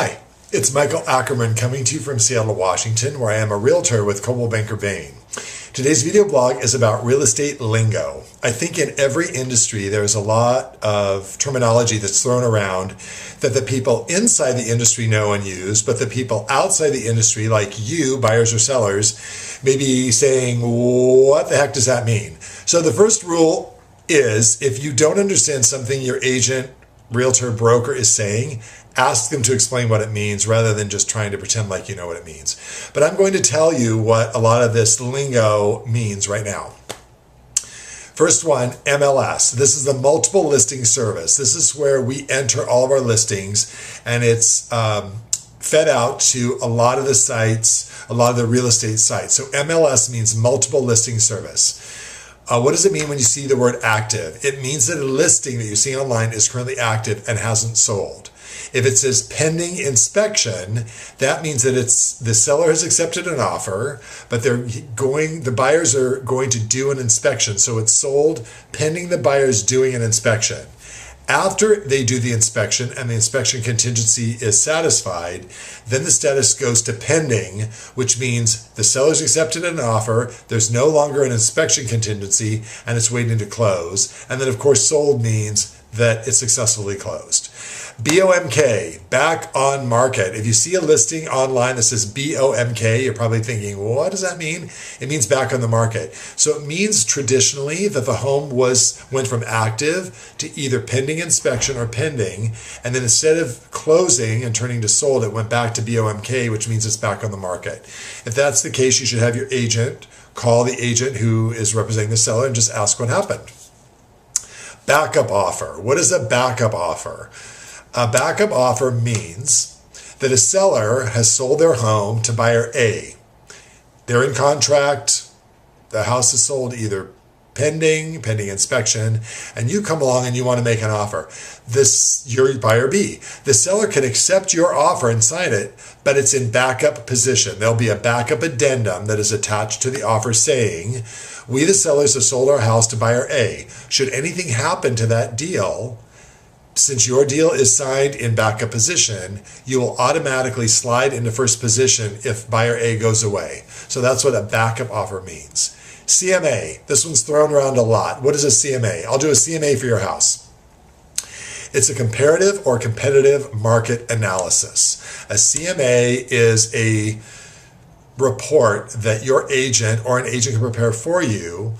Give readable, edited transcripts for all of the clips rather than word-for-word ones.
Hi, it's Michael Ackerman coming to you from Seattle, Washington, where I am a realtor with Coldwell Banker Bain. Today's video blog is about real estate lingo. I think in every industry there's a lot of terminology that's thrown around that the people inside the industry know and use, but the people outside the industry, like you, buyers or sellers, may be saying, what the heck does that mean? So the first rule is, if you don't understand something your agent, realtor, broker is saying, ask them to explain what it means rather than just trying to pretend like you know what it means. But I'm going to tell you what a lot of this lingo means right now. First one, MLS. This is the multiple listing service. This is where we enter all of our listings, and it's fed out to a lot of the sites, a lot of the real estate sites. So MLS means multiple listing service. What does it mean when you see the word active? It means that a listing that you see online is currently active and hasn't sold. If it says pending inspection, that means that the seller has accepted an offer, but the buyers are going to do an inspection. So it's sold pending the buyers doing an inspection. After they do the inspection and the inspection contingency is satisfied, then the status goes to pending, which means the seller's accepted an offer, there's no longer an inspection contingency, and it's waiting to close. And then, of course, sold means that it's successfully closed. BOMK, back on market. If you see a listing online that says BOMK, you're probably thinking, well, what does that mean? It means back on the market. So it means traditionally that the home went from active to either pending inspection or pending, and then instead of closing and turning to sold, it went back to BOMK, which means it's back on the market. If that's the case, you should have your agent call the agent who is representing the seller and just ask what happened. Backup offer. What is a backup offer? A backup offer means that a seller has sold their home to buyer A. They're in contract. The house is sold either pending inspection, and you come along and you want to make an offer. You're buyer B. The seller can accept your offer and sign it, but it's in backup position. There'll be a backup addendum that is attached to the offer saying, we the sellers have sold our house to buyer A. Should anything happen to that deal, since your deal is signed in backup position, you will automatically slide into first position if buyer A goes away. So that's what a backup offer means. CMA, this one's thrown around a lot. What is a CMA? I'll do a CMA for your house. It's a comparative or competitive market analysis. A CMA is a report that your agent or an agent can prepare for you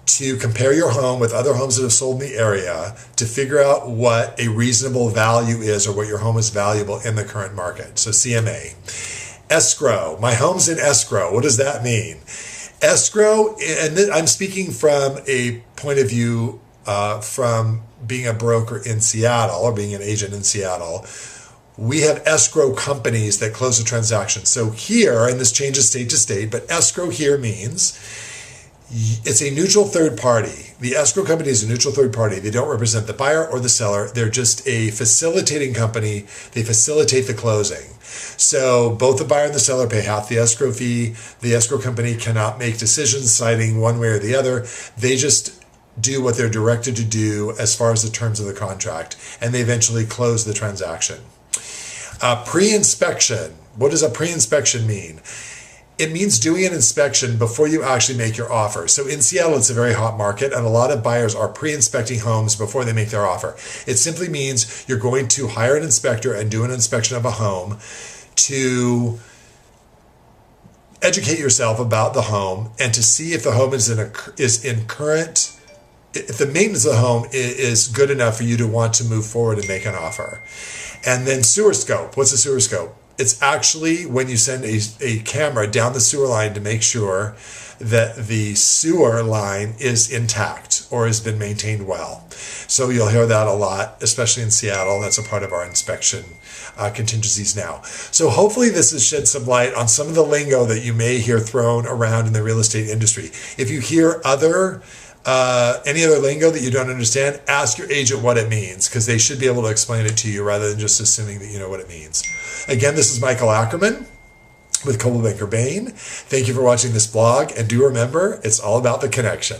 to compare your home with other homes that have sold in the area to figure out what a reasonable value is or what your home is valuable in the current market. So CMA. Escrow. My home's in escrow. What does that mean? Escrow, and I'm speaking from a point of view from being a broker in Seattle or being an agent in Seattle. We have escrow companies that close a transaction. So here, and this changes state to state, but escrow here means it's a neutral third party. The escrow company is a neutral third party. They don't represent the buyer or the seller. They're just a facilitating company. They facilitate the closing. So both the buyer and the seller pay half the escrow fee. The escrow company cannot make decisions citing one way or the other. They just do what they're directed to do as far as the terms of the contract, and they eventually close the transaction. Pre-inspection. What does a pre-inspection mean? It means doing an inspection before you actually make your offer. So in Seattle, it's a very hot market, and a lot of buyers are pre-inspecting homes before they make their offer. It simply means you're going to hire an inspector and do an inspection of a home to educate yourself about the home and to see if the home if the maintenance of the home is good enough for you to want to move forward and make an offer. And then sewer scope. What's a sewer scope? It's actually when you send a camera down the sewer line to make sure that the sewer line is intact or has been maintained well. So you'll hear that a lot, especially in Seattle. That's a part of our inspection contingencies now. So hopefully this has shed some light on some of the lingo that you may hear thrown around in the real estate industry. If you hear any other lingo that you don't understand, ask your agent what it means, because they should be able to explain it to you rather than just assuming that you know what it means. Again, this is Michael Ackerman with Coldwell Banker Bain. Thank you for watching this blog, and do remember, it's all about the connection.